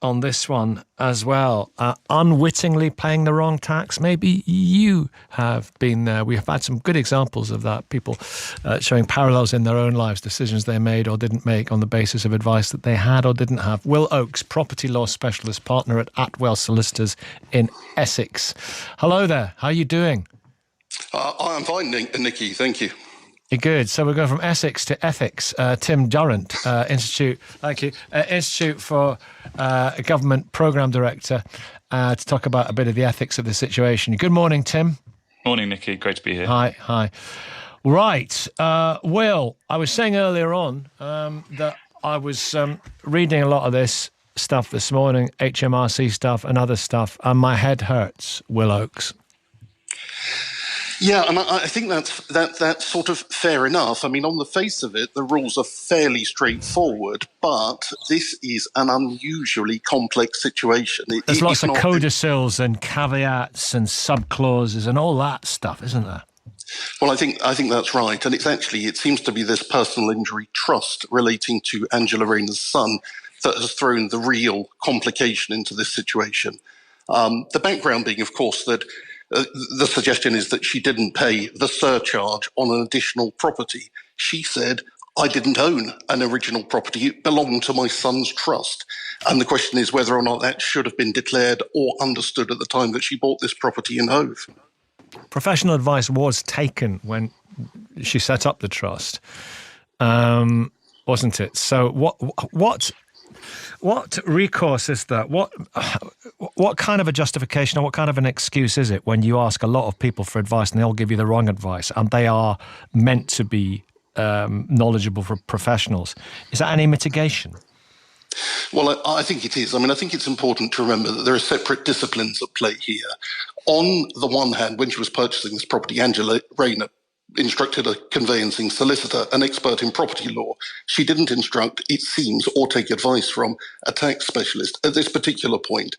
on this one as well. Unwittingly paying the wrong tax. Maybe you have been there. We have had some good examples of that. People showing parallels in their own lives, decisions they made or didn't make on the basis of advice that they had or didn't have. Will Oakes, property law specialist, partner at Atwell Solicitors in Essex. Hello there. How are you doing? I'm fine, Nicky. Thank you. Good. So we're going from Essex to ethics. Tim Durrant, Institute. Thank you. Institute for Government Programme Director, to talk about a bit of the ethics of the situation. Good morning, Tim. Morning, Nicky. Great to be here. Hi. Right. Will, I was saying earlier on that I was reading a lot of this stuff this morning, HMRC stuff and other stuff, and my head hurts, Will Oakes. Yeah, and I think that's sort of fair enough. I mean, on the face of it, the rules are fairly straightforward, but this is an unusually complex situation. There's lots of codicils and caveats and subclauses and all that stuff, isn't there? Well, I think that's right, and it seems to be this personal injury trust relating to Angela Rayner's son that has thrown the real complication into this situation. The background being, of course, that the suggestion is that she didn't pay the surcharge on an additional property. She said, I didn't own an original property. It belonged to my son's trust. And the question is whether or not that should have been declared or understood at the time that she bought this property in Hove. Professional advice was taken when she set up the trust, wasn't it? So what recourse is that? What kind of a justification or what kind of an excuse is it when you ask a lot of people for advice and they'll give you the wrong advice and they are meant to be knowledgeable for professionals? Is that any mitigation? Well, I think it is. I mean, I think it's important to remember that there are separate disciplines at play here. On the one hand, when she was purchasing this property, Angela Rayner instructed a conveyancing solicitor, an expert in property law. She didn't instruct, it seems, or take advice from a tax specialist at this particular point.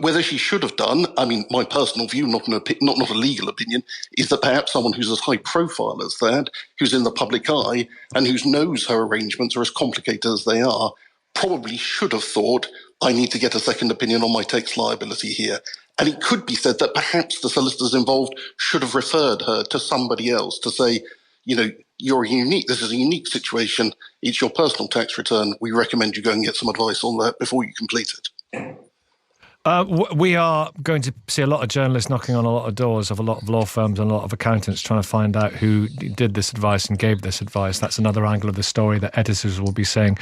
Whether she should have done, I mean, my personal view, not a legal opinion, is that perhaps someone who's as high profile as that, who's in the public eye, and who knows her arrangements are as complicated as they are, probably should have thought, I need to get a second opinion on my tax liability here. And it could be said that perhaps the solicitors involved should have referred her to somebody else to say, this is a unique situation. It's your personal tax return. We recommend you go and get some advice on that before you complete it. We are going to see a lot of journalists knocking on a lot of doors of a lot of law firms and a lot of accountants trying to find out who did this advice and gave this advice. That's another angle of the story that editors will be saying,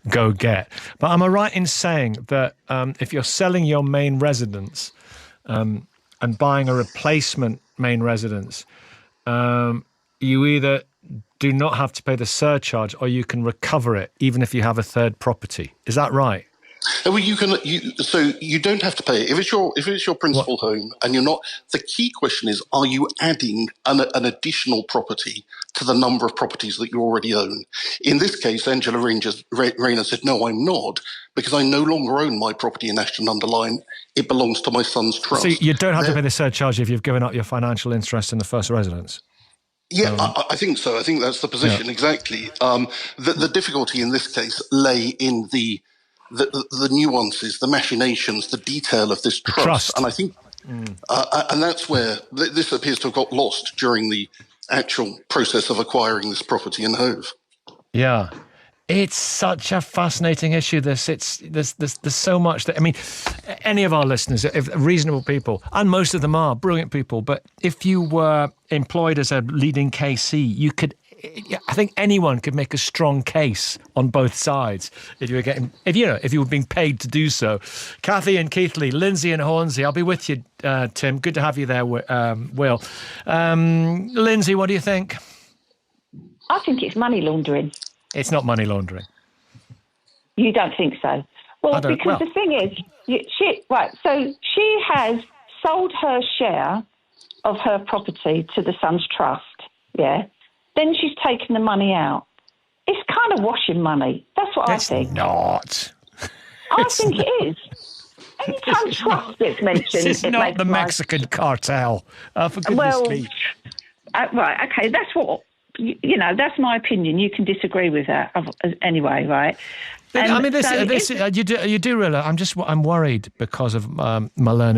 go get. But am I right in saying that if you're selling your main residence and buying a replacement main residence, you either do not have to pay the surcharge or you can recover it even if you have a third property? Is that right? Well, so you don't have to pay it if it's your principal home, and you're not. The key question is: are you adding an additional property to the number of properties that you already own? In this case, Angela Rayner said, "No, I'm not, because I no longer own my property in Ashton-under-Lyne. It belongs to my son's trust." So you don't have to pay the surcharge if you've given up your financial interest in the first residence. Yeah, I think so. I think that's the position exactly. The difficulty in this case lay in the nuances, the machinations, the detail of this trust. And I think, and that's where this appears to have got lost during the actual process of acquiring this property in Hove. Yeah. It's such a fascinating issue. There's so much that, I mean, any of our listeners, if reasonable people, and most of them are brilliant people, but if you were employed as a leading KC, I think anyone could make a strong case on both sides if you were being paid to do so. Kathy and Keithley, Lindsay and Hornsey, I'll be with you, Tim. Good to have you there, Will. Lindsay, what do you think? I think it's money laundering. It's not money laundering. You don't think so? Well, because the thing is, so she has sold her share of her property to the son's trust, yeah? Then she's taken the money out. It's kind of washing money. That's what I think. It's not. I think it is. Anytime trust gets mentioned, this is not the Mexican cartel. For goodness sake. Right, okay, that's what, that's my opinion. You can disagree with that anyway, right? I mean, you do realise. I'm worried because of my learning